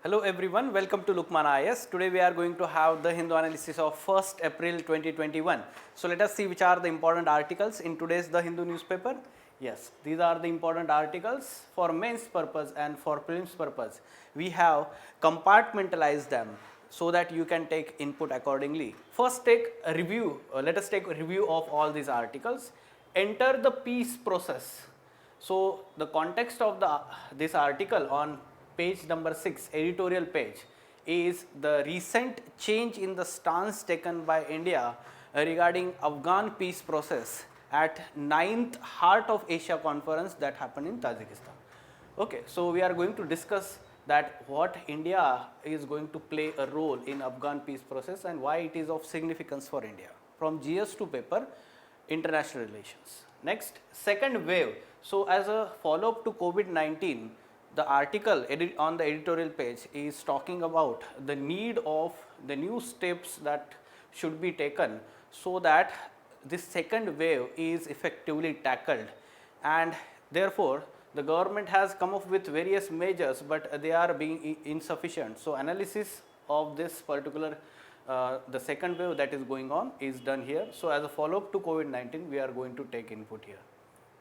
Hello everyone, welcome to Lukman IS. Today we are going to have the Hindu analysis of 1st April 2021. So let us see which are the important articles in today's The Hindu newspaper. Yes, these are the important articles for mains purpose and for prelims purpose. We have compartmentalized them so that you can take input accordingly. First take a review, let us take a review of all these articles. Enter the peace process. So the context of this article on page number 6, editorial page, is the recent change in the stance taken by India regarding Afghan peace process at 9th Heart of Asia conference that happened in Tajikistan. Okay, so we are going to discuss that what India is going to play a role in Afghan peace process and why it is of significance for India. From GS2 paper, international relations. Next, second wave. So as a follow up to COVID-19, the article on the editorial page is talking about the need of the new steps that should be taken so that this second wave is effectively tackled, and therefore the government has come up with various measures, but they are being insufficient. So analysis of this particular the second wave that is going on is done here. So as a follow up to COVID-19, we are going to take input here.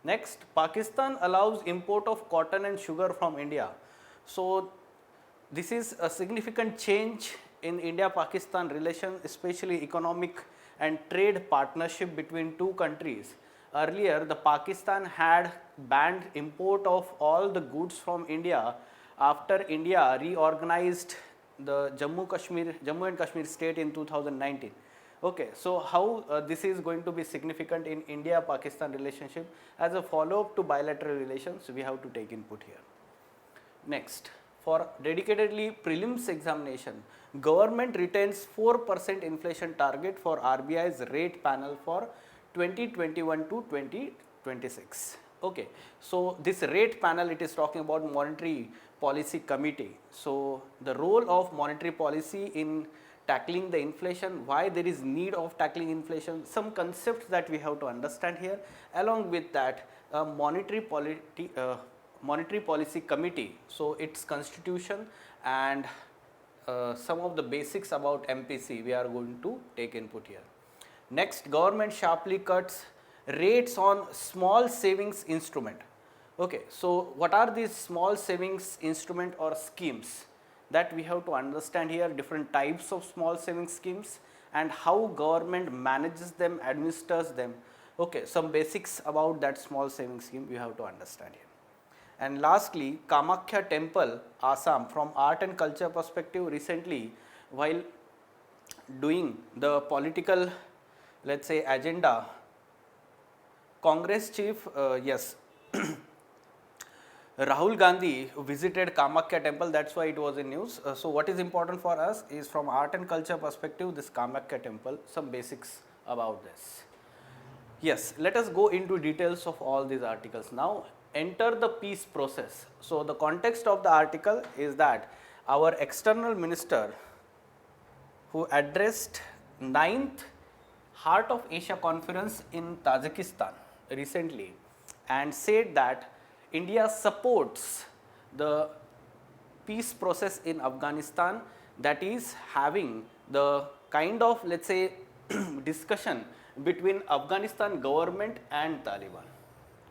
Next, Pakistan allows import of cotton and sugar from India. So this is a significant change in India-Pakistan relation, especially economic and trade partnership between two countries. Earlier, the Pakistan had banned import of all the goods from India after India reorganized the Jammu and Kashmir state in 2019. Okay, so how this is going to be significant in India-Pakistan relationship as a follow-up to bilateral relations, we have to take input here. Next, for dedicatedly prelims examination, government retains 4% inflation target for RBI's rate panel for 2021 to 2026. Okay, so this rate panel, it is talking about monetary policy committee. So the role of monetary policy in tackling the inflation, why there is need of tackling inflation, some concepts that we have to understand here. Along with that, monetary policy committee, so its constitution and some of the basics about MPC we are going to take input here. Next, government sharply cuts rates on small savings instrument. Okay, so what are these small savings instrument or schemes? That we have to understand here, different types of small savings schemes and how government manages them, administers them. Okay, some basics about that small savings scheme we have to understand here. And lastly, Kamakhya temple, Assam, from art and culture perspective, recently while doing the political, let's say, agenda, Congress chief, Rahul Gandhi visited Kamakhya temple, that's why it was in news. So what is important for us is from art and culture perspective, this Kamakhya temple, some basics about this. Yes, let us go into details of all these articles. Now, enter the peace process. So the context of the article is that our external minister who addressed 9th Heart of Asia conference in Tajikistan recently and said that India supports the peace process in Afghanistan, that is having the kind of, let's say, discussion between Afghanistan government and Taliban.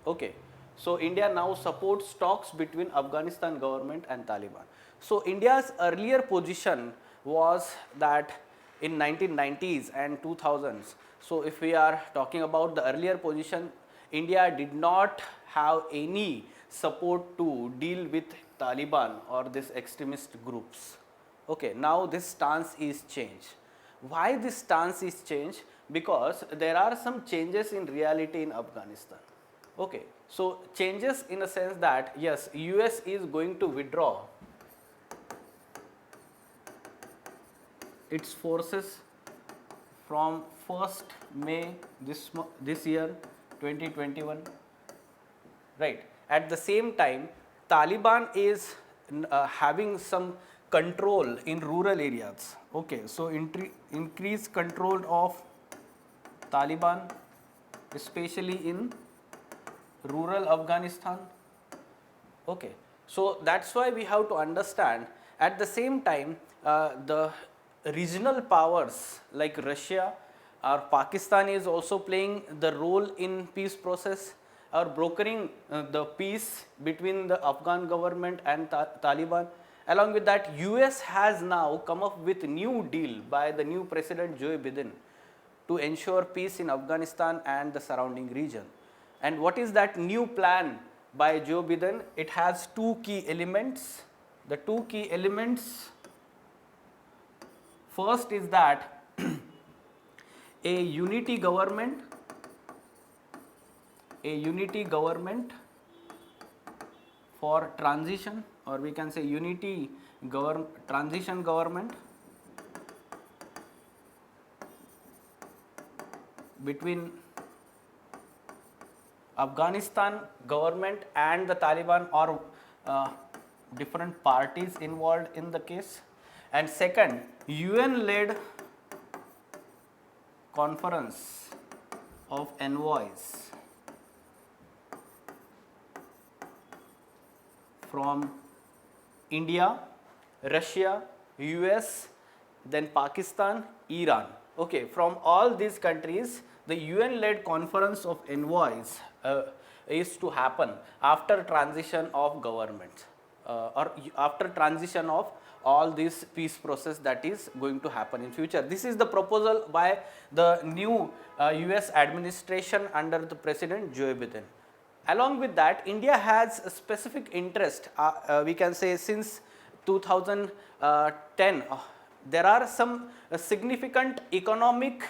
Okay, so India now supports talks between Afghanistan government and Taliban. So India's earlier position was that in 1990s and 2000s, so if we are talking about the earlier position, India did not have any support to deal with Taliban or these extremist groups. Okay, now this stance is changed. Why this stance is changed? Because there are some changes in reality in Afghanistan. Okay, so changes in a sense that yes, US is going to withdraw its forces from 1st May this year 2021, right. At the same time, Taliban is having some control in rural areas. Okay, so increased control of Taliban, especially in rural Afghanistan. Okay, so that's why we have to understand At the same time, the regional powers like Russia or Pakistan is also playing the role in peace process or brokering the peace between the Afghan government and Taliban. Along with that, US has now come up with new deal by the new president Joe Biden to ensure peace in Afghanistan and the surrounding region. And what is that new plan by Joe Biden? It has two key elements. The two key elements, first is that a unity government for transition, or we can say transition government between Afghanistan government and the Taliban, or different parties involved in the case. And second, UN led conference of envoys from India, Russia, US, then Pakistan, Iran. Okay, from all these countries, the UN led conference of envoys is to happen after transition of government or after transition of all this peace process that is going to happen in future. This is the proposal by the new US administration under the President Joe Biden. Along with that, India has a specific interest, we can say since 2010, there are some significant economic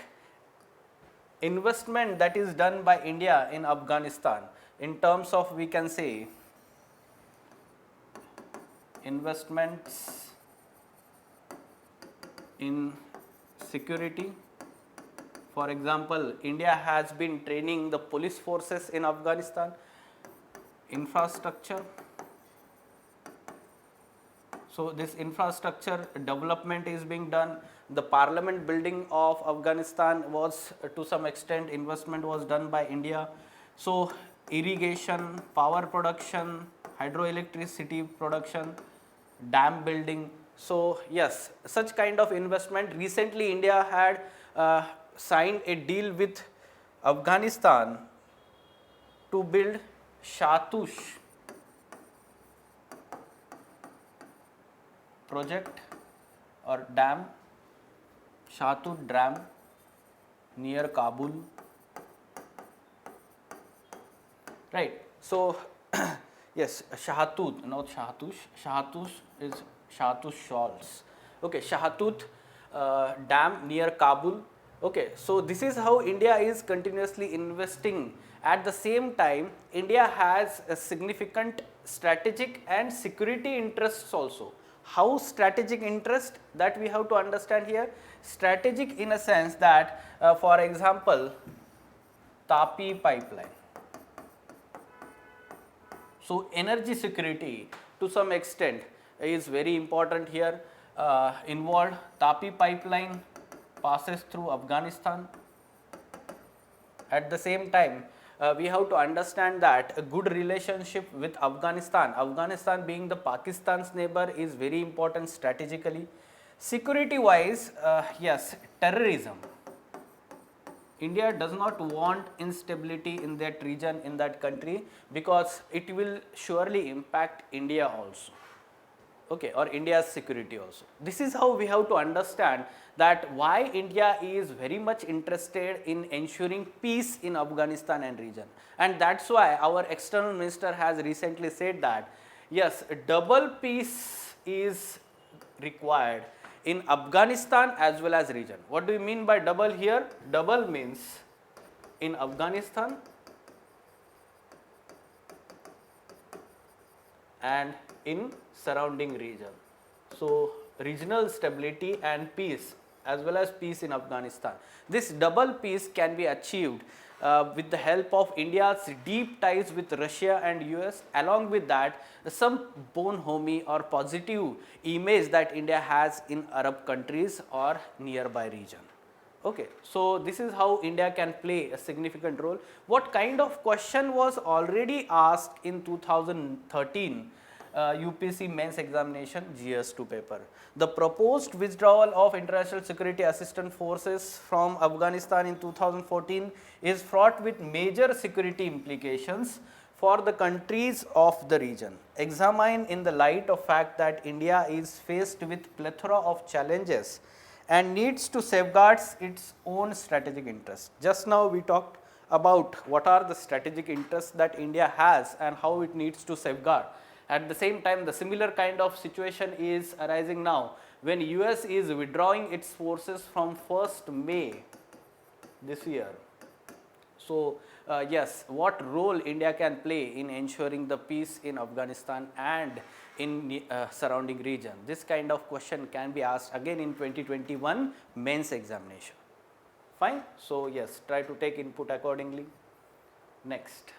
investment that is done by India in Afghanistan in terms of, we can say, investments in security. For example, India has been training the police forces in Afghanistan, infrastructure. So this infrastructure development is being done. The parliament building of Afghanistan was to some extent investment was done by India. So irrigation, power production, hydroelectricity production, dam building. So yes, such kind of investment. Recently India had signed a deal with Afghanistan to build Shahtush project or dam, Shahtush Dam near Kabul. Right. So yes, Shahtush, not Shahtush. Shahtush is Shahtush Shawls. Okay, Shahtush Dam near Kabul. Okay, so this is how India is continuously investing. At the same time, India has a significant strategic and security interests also. How strategic interest, that we have to understand here? Strategic in a sense that, for example, Tapi pipeline. So energy security to some extent is very important here. Involved. Tapi pipeline passes through Afghanistan. At the same time, we have to understand that a good relationship with Afghanistan, Afghanistan being the Pakistan's neighbor, is very important strategically. Security wise, yes, terrorism. India does not want instability in that region, in that country, because it will surely impact India also. Okay, or India's security also. This is how we have to understand that why India is very much interested in ensuring peace in Afghanistan and region. And that's why our external minister has recently said that yes, double peace is required in Afghanistan as well as region. What do you mean by double here? Double means in Afghanistan and in surrounding region. So regional stability and peace as well as peace in Afghanistan. This double peace can be achieved with the help of India's deep ties with Russia and US. Along with that, some bonhomie or positive image that India has in Arab countries or nearby region. Okay, so this is how India can play a significant role. What kind of question was already asked in 2013 UPC mains examination GS2 paper. The proposed withdrawal of international security assistance forces from Afghanistan in 2014 is fraught with major security implications for the countries of the region. Examined in the light of fact that India is faced with plethora of challenges and needs to safeguard its own strategic interests. Just now we talked about what are the strategic interests that India has and how it needs to safeguard. At the same time, the similar kind of situation is arising now when US is withdrawing its forces from 1st May this year. So, yes, what role India can play in ensuring the peace in Afghanistan and in surrounding region? This kind of question can be asked again in 2021 mains examination. Fine. So, yes, try to take input accordingly. Next,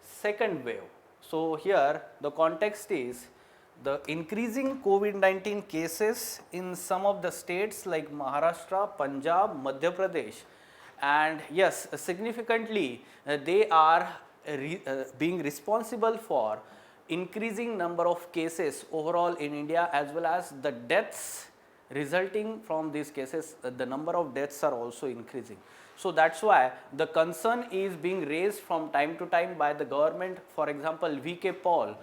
second wave. So, here the context is the increasing COVID-19 cases in some of the states like Maharashtra, Punjab, Madhya Pradesh, and yes, significantly they are being responsible for increasing number of cases overall in India, as well as the deaths resulting from these cases. The number of deaths are also increasing. So, that is why the concern is being raised from time to time by the government. For example, VK Paul,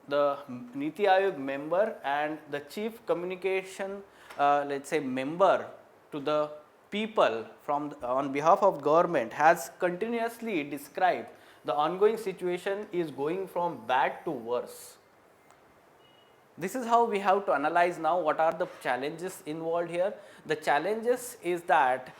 the Niti Aayog member and the chief communication let us say member to the people from on behalf of government, has continuously described the ongoing situation is going from bad to worse. This is how we have to analyze now what are the challenges involved here. The challenges is that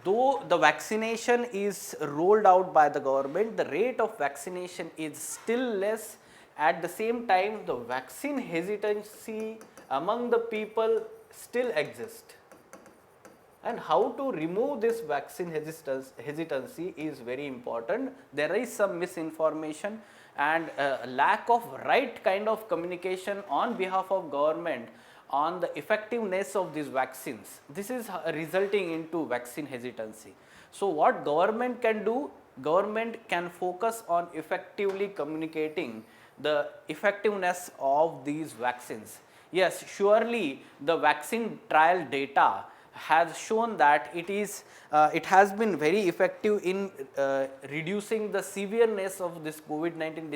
though the vaccination is rolled out by the government, the rate of vaccination is still less. At the same time, the vaccine hesitancy among the people still exists. And how to remove this vaccine hesitancy is very important. There is some misinformation and lack of right kind of communication on behalf of government on the effectiveness of these vaccines. This is resulting into vaccine hesitancy. So, what government can do? Government can focus on effectively communicating the effectiveness of these vaccines. Yes, surely the vaccine trial data has shown that it has been very effective in reducing the severeness of this COVID-19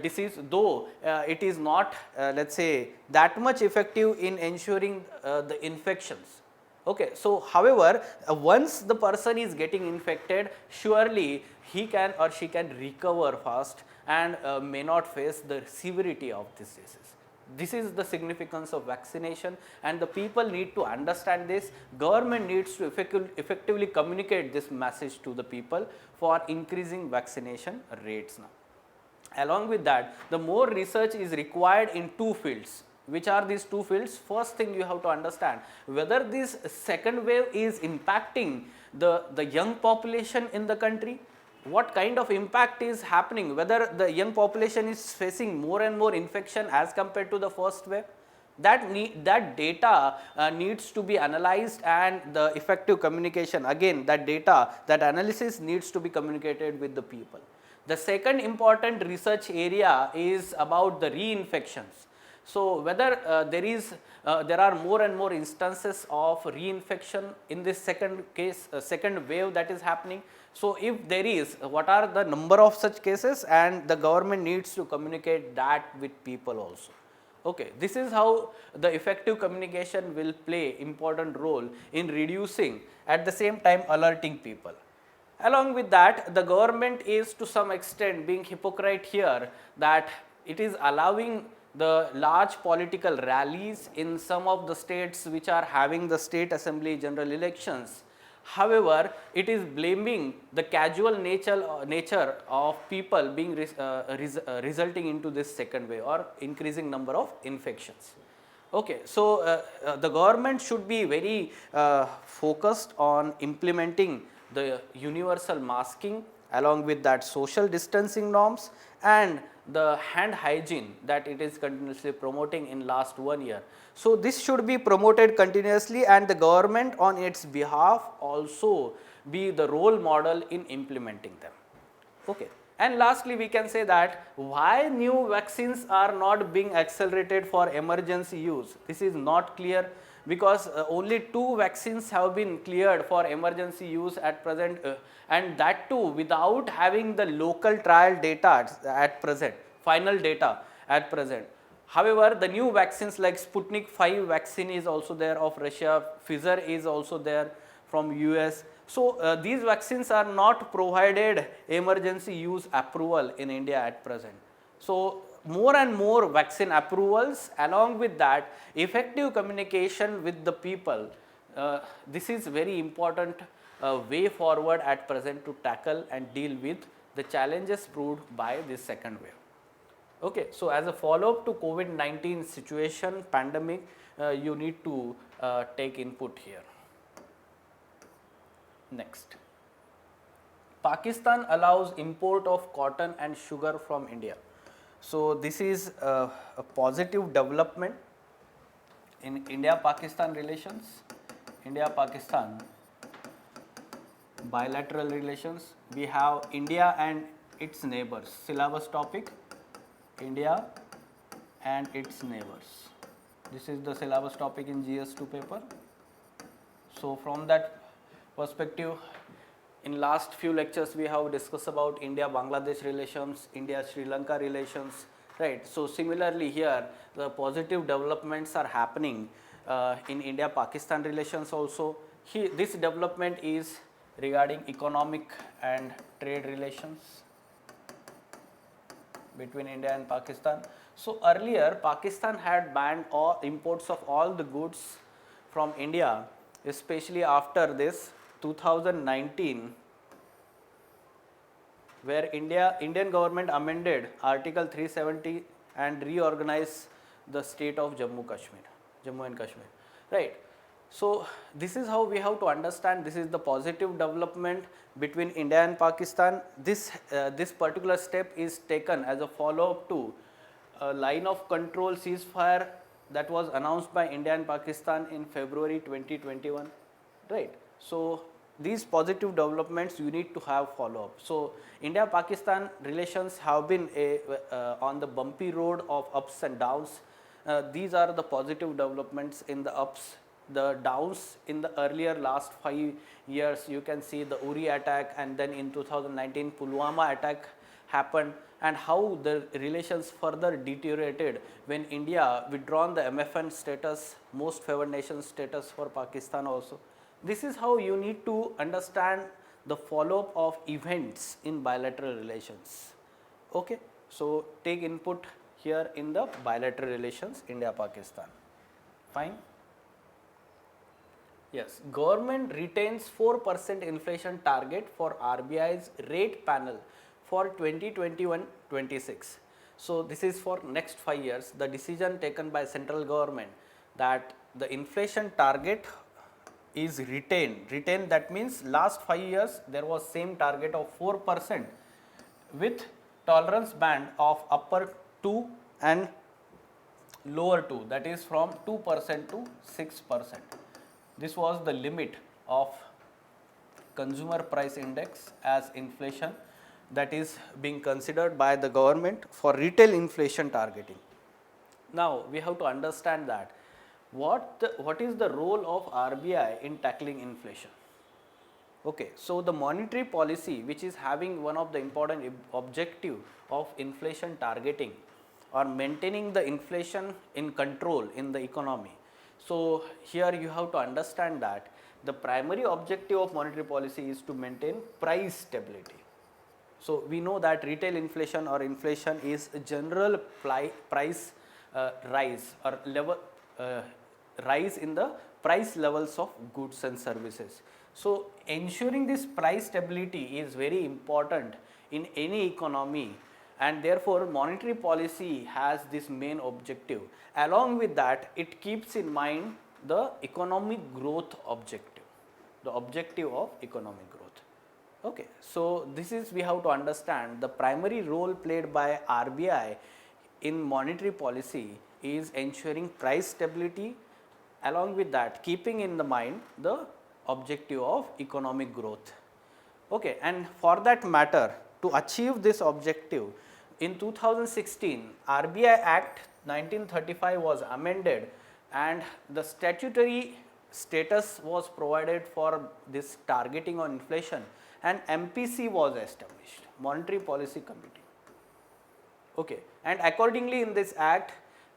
disease, though it is not let us say that much effective in ensuring the infections. Okay. So, however, once the person is getting infected, surely he can or she can recover fast and may not face the severity of this disease. This is the significance of vaccination, and the people need to understand this. Government needs to effectively communicate this message to the people for increasing vaccination rates now. Along with that, the more research is required in two fields. Which are these two fields? First thing you have to understand whether this second wave is impacting the young population in the country. What kind of impact is happening, whether the young population is facing more and more infection as compared to the first wave. That data needs to be analyzed, and the effective communication, again that data, that analysis needs to be communicated with the people. The second important research area is about the reinfections. So, whether there are more and more instances of reinfection in this second wave that is happening. So, if there is, what are the number of such cases, and the government needs to communicate that with people also. Okay. This is how the effective communication will play important role in reducing, at the same time alerting people. Along with that, the government is to some extent being hypocrite here, that it is allowing the large political rallies in some of the states which are having the state assembly general elections. However, it is blaming the casual nature of people being resulting into this second wave or increasing number of infections. Okay. So, the government should be very focused on implementing the universal masking, along with that social distancing norms and the hand hygiene that it is continuously promoting in last 1 year. So, this should be promoted continuously, and the government on its behalf also be the role model in implementing them. Okay. And lastly, we can say that why new vaccines are not being accelerated for emergency use. This is not clear because only 2 vaccines have been cleared for emergency use at present, and that too without having the local trial data at present, final data at present. However, the new vaccines like Sputnik 5 vaccine is also there of Russia, Pfizer is also there from US. So, these vaccines are not provided emergency use approval in India at present. So, more and more vaccine approvals, along with that effective communication with the people, this is very important way forward at present to tackle and deal with the challenges proved by this second wave. Okay, so as a follow-up to COVID-19 situation, pandemic, you need to take input here. Next, Pakistan allows import of cotton and sugar from India. So, this is a positive development in India-Pakistan relations, India-Pakistan bilateral relations. We have India and its neighbors, syllabus topic, India and its neighbors. This is the syllabus topic in GS2 paper. So, from that perspective, in last few lectures we have discussed about India-Bangladesh relations, India-Sri Lanka relations, right. So, similarly here the positive developments are happening in India-Pakistan relations also. This development is regarding economic and trade relations between India and Pakistan. So, earlier Pakistan had banned all imports of all the goods from India, especially after this 2019, where Indian government amended Article 370 and reorganized the state of Jammu and Kashmir, right. So, this is how we have to understand, this is the positive development between India and Pakistan. This particular step is taken as a follow-up to a line of control ceasefire that was announced by India and Pakistan in February 2021, right. So, these positive developments you need to have follow up. So, India-Pakistan relations have been on the bumpy road of ups and downs. These are the positive developments in the ups. The downs in the earlier last 5 years, you can see the Uri attack, and then in 2019 Pulwama attack happened, and how the relations further deteriorated when India withdrawn the MFN status, most favored nation status for Pakistan also. This is how you need to understand the follow-up of events in bilateral relations. Okay. So, take input here in the bilateral relations India-Pakistan. Fine. Yes, government retains 4% inflation target for RBI's rate panel for 2021-26. So, this is for next 5 years. The decision taken by central government that the inflation target is retained. That means last 5 years there was same target of 4% with tolerance band of upper 2 and lower 2, that is from 2% to 6%. This was the limit of consumer price index as inflation that is being considered by the government for retail inflation targeting. Now, we have to understand that what is the role of RBI in tackling inflation. Okay, so the monetary policy, which is having one of the important objective of inflation targeting or maintaining the inflation in control in the economy. So, here you have to understand that the primary objective of monetary policy is to maintain price stability. So, we know that retail inflation or inflation is a general price rise or level rise in the price levels of goods and services. So, ensuring this price stability is very important in any economy, and therefore, monetary policy has this main objective. Along with that, it keeps in mind the economic growth objective, the objective of economic growth. Okay. So, this is we have to understand the primary role played by RBI in monetary policy is ensuring price stability, along with that keeping in the mind the objective of economic growth. Okay. And for that matter, To achieve this objective, in 2016, RBI Act 1935 was amended and the statutory status was provided for this targeting on inflation, and MPC was established, Monetary Policy Committee. Okay. And accordingly in this act,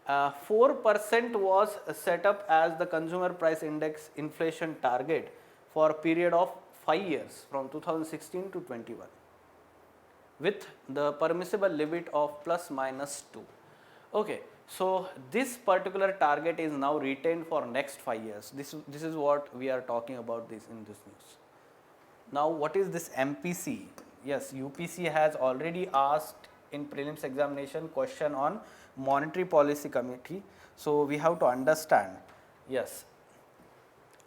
4% was set up as the consumer price index inflation target for a period of 5 years from 2016 to 21, with the permissible limit of plus minus 2. Okay. So, this particular target is now retained for next 5 years. This is what we are talking about this in this news. Now, what is this MPC? Yes, UPC has already asked in prelims examination question on Monetary Policy Committee. So, we have to understand, yes,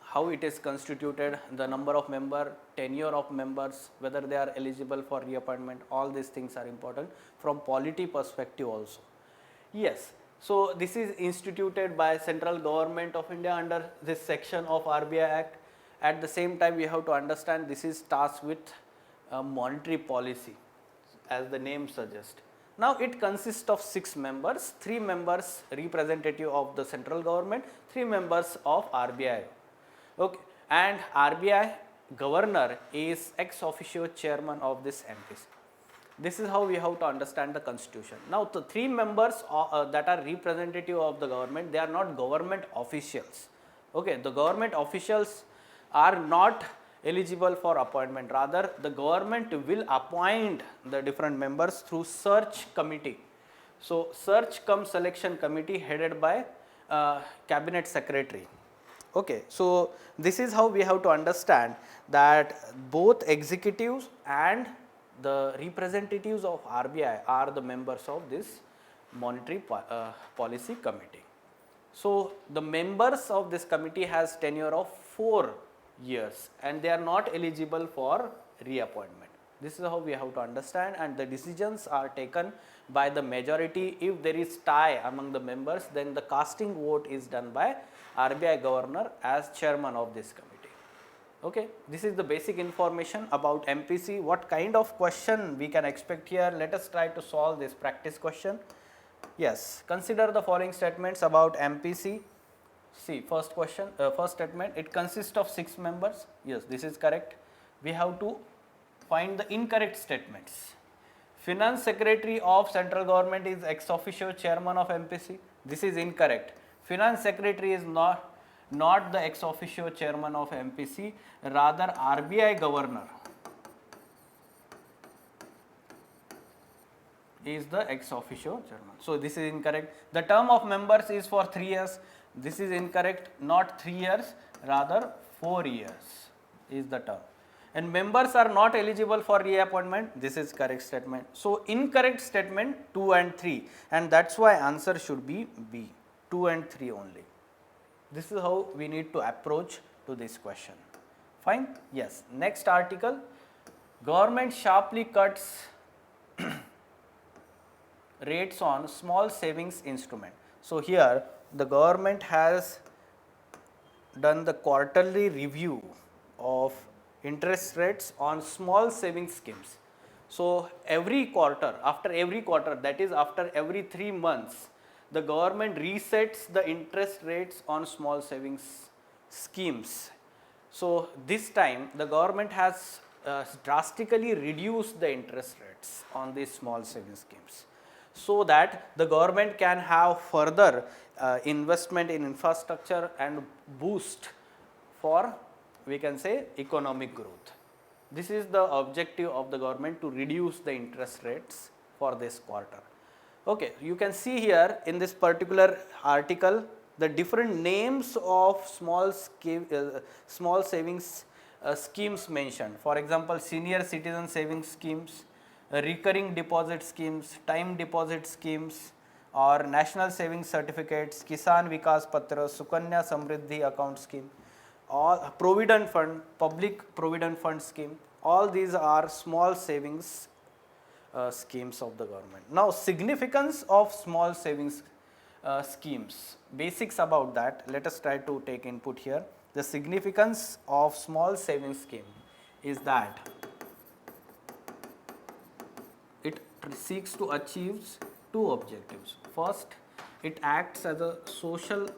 how it is constituted, the number of member, tenure of members, whether they are eligible for reappointment, all these things are important from polity perspective also. Yes, so this is instituted by central government of India under this section of RBI Act. At the same time, we have to understand this is tasked with monetary policy, as the name suggests. Now, it consists of 6 members, 3 members representative of the central government, 3 members of RBI. Okay. And RBI governor is ex officio chairman of this MPC. This is how we have to understand the constitution. Now, the 3 members that are representative of the government, they are not government officials. Okay. The government officials are not eligible for appointment, rather the government will appoint the different members through search committee. So, search cum selection committee headed by cabinet secretary. Okay. So, this is how we have to understand that both executives and the representatives of RBI are the members of this monetary policy committee. So, the members of this committee has tenure of 4 years and they are not eligible for reappointment. This is how we have to understand, and the decisions are taken by the majority. If there is tie among the members, then the casting vote is done by RBI governor as chairman of this committee. Okay. This is the basic information about MPC. What kind of question we can expect here? Let us try to solve this practice question. Yes, consider the following statements about MPC. See, first question, first statement, it consists of 6 members. Yes, this is correct. We have to find the incorrect statements. Finance Secretary of Central Government is ex officio chairman of MPC. This is incorrect. Finance Secretary is not the ex officio chairman of MPC, rather RBI governor is the ex officio chairman. So, this is incorrect. The term of members is for 3 years. This is incorrect, not 3 years, rather 4 years is the term. And members are not eligible for reappointment. This is correct statement. So, incorrect statement 2 and 3, and that is why answer should be B, 2 and 3 only. This is how we need to approach to this question. Fine? Yes. Next article, government sharply cuts rates on small savings instrument. So, here the government has done the quarterly review of interest rates on small savings schemes. So, every quarter, after every quarter, that is after every 3 months, the government resets the interest rates on small savings schemes. So, this time the government has drastically reduced the interest rates on these small savings schemes, so that the government can have further investment in infrastructure and boost for, we can say, economic growth. This is the objective of the government, to reduce the interest rates for this quarter. Okay, you can see here in this particular article the different names of small savings schemes mentioned. For example, senior citizen savings schemes, recurring deposit schemes, time deposit schemes, or national savings certificates, Kisan Vikas Patra, Sukanya Samriddhi account scheme, all provident fund, public provident fund scheme. All these are small savings schemes of the government. Now, significance of small savings schemes, basics about that, let us try to take input here. The significance of small savings scheme is that seeks to achieve two objectives. First, it acts as a social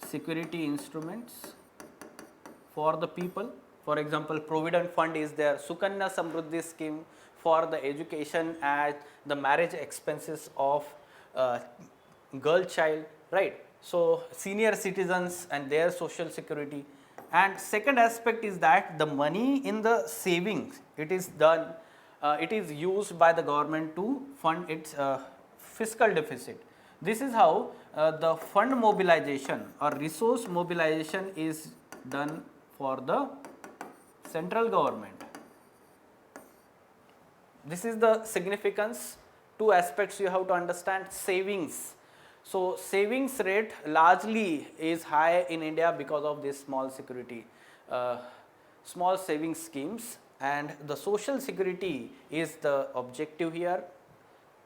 security instruments for the people. For example, Provident Fund is there, Sukanya Samruddhi scheme for the education and the marriage expenses of girl child, right? So senior citizens and their social security. And second aspect is that the money in the savings, it is done, it is used by the government to fund its fiscal deficit. This is how the fund mobilization or resource mobilization is done for the central government. This is the significance. Two aspects you have to understand. Savings. So savings rate largely is high in India because of this small security, small savings schemes, and the social security is the objective here,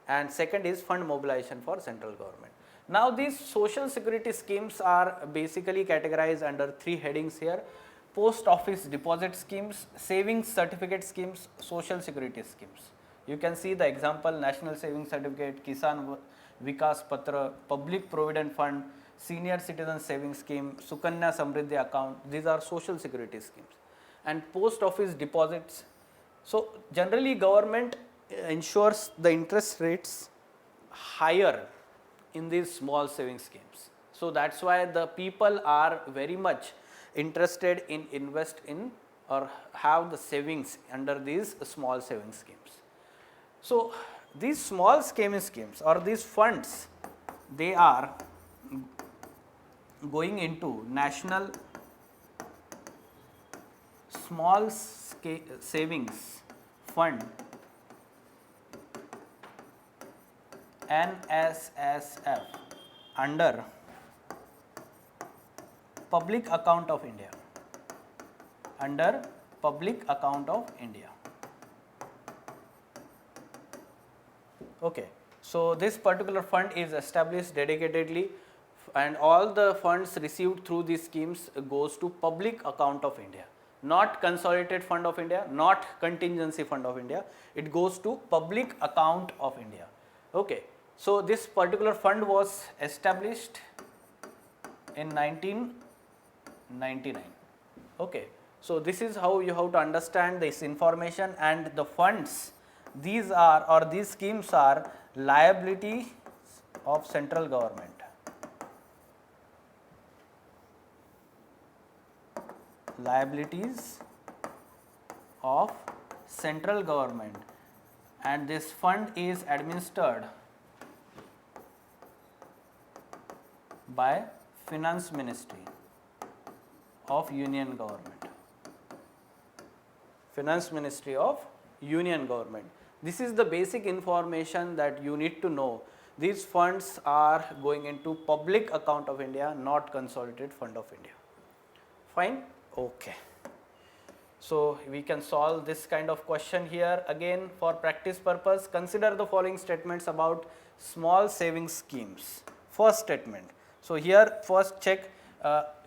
and second is fund mobilization for central government. Now these social security schemes are basically categorized under three headings here: post office deposit schemes, savings certificate schemes, social security schemes. You can see the example: National Savings Certificate, Kisan Vikas Patra, Public Provident Fund, Senior Citizen Savings Scheme, Sukanya Samriddhi account. These are social security schemes. And post office deposits. So generally government ensures the interest rates higher in these small savings schemes. So that's why the people are very much interested in invest in or have the savings under these small savings schemes. So these small savings schemes or these funds, they are going into National Small Savings Fund, NSSF, under Public Account of India, under Public Account of India. Okay, so this particular fund is established dedicatedly, and all the funds received through these schemes goes to Public Account of India, not Consolidated Fund of India, not Contingency Fund of India. It goes to Public Account of India. Okay, so this particular fund was established in 1999. Okay, so this is how you have to understand this information. And the funds, these are, or these schemes are liability of central government. Liabilities of central government, and this fund is administered by Finance Ministry of Union Government. Finance Ministry of Union Government. This is the basic information that you need to know. These funds are going into Public Account of India, not Consolidated Fund of India. Fine? Okay. So we can solve this kind of question here. Again, for practice purpose, consider the following statements about small savings schemes. First statement. So here first check,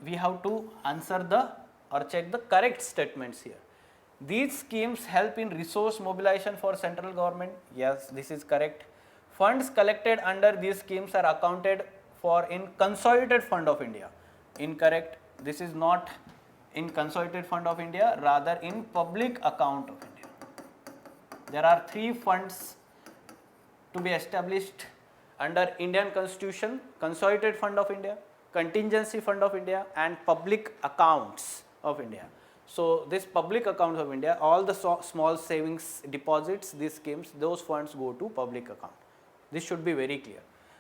we have to answer the or check the correct statements here. These schemes help in resource mobilization for central government. Yes, this is correct. Funds collected under these schemes are accounted for in Consolidated Fund of India. Incorrect. This is not in Consolidated Fund of India, rather in Public Account of India. There are three funds to be established under Indian Constitution: Consolidated Fund of India, Contingency Fund of India, and Public Accounts of India. So this Public Accounts of India, all the small savings deposits, these schemes, those funds go to public account. This should be very clear.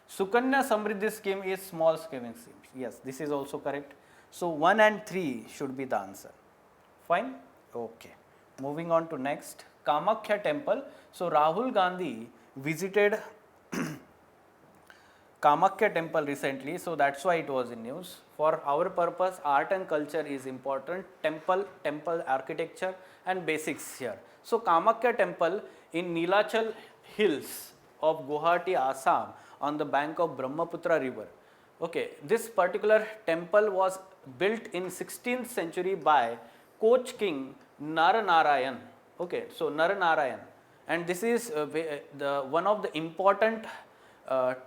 Sukanya Samriddhi scheme is small savings schemes. Yes, this is also correct. So 1 and 3 should be the answer. Fine? Okay. Moving on to next, Kamakhya temple. So Rahul Gandhi visited Kamakhya temple recently, so that's why it was in news. For our purpose, art and culture is important, temple architecture and basics here. So Kamakhya temple in Nilachal hills of Guwahati, Assam, on the bank of Brahmaputra river. Okay, this particular temple was built in 16th century by Koch king Naranarayan. Okay, so Naranarayan, and this is the one of the important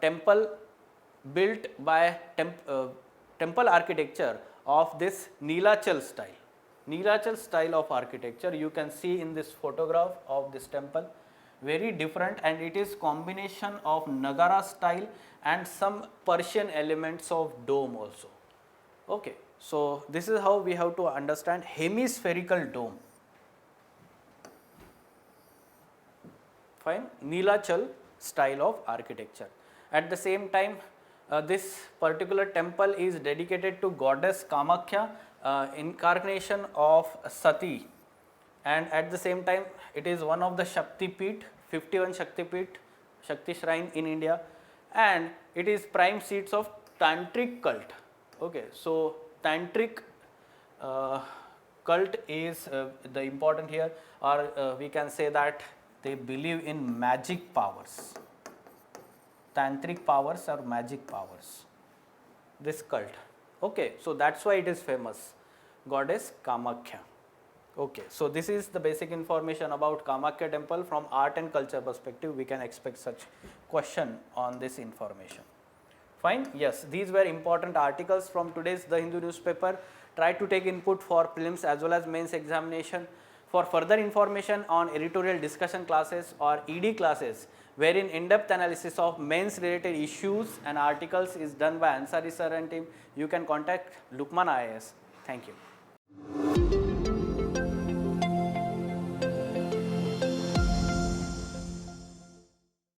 temple built by temple architecture of this Neelachal style. Neelachal style of architecture you can see in this photograph of this temple, very different, and it is combination of Nagara style and some Persian elements of dome also. Okay, so this is how we have to understand hemispherical dome. Fine, Neelachal style of architecture. At the same time, this particular temple is dedicated to goddess Kamakhya, incarnation of Sati, and at the same time it is one of the Shakti Peeth, 51 Shakti Peeth, Shakti shrine in India, and it is prime seats of Tantric cult. Okay, so Tantric cult is the important here, or we can say that they believe in magic powers, tantric powers or magic powers, this cult. Okay, so that's why it is famous, goddess Kamakhya. Okay, so this is the basic information about Kamakhya temple. From art and culture perspective, we can expect such question on this information. Fine, yes, these were important articles from today's The Hindu newspaper. Try to take input for prelims as well as mains examination. For further information on editorial discussion classes or ED classes, wherein in-depth analysis of mains related issues and articles is done by Ansari sir and team, you can contact Lukman IAS. Thank you.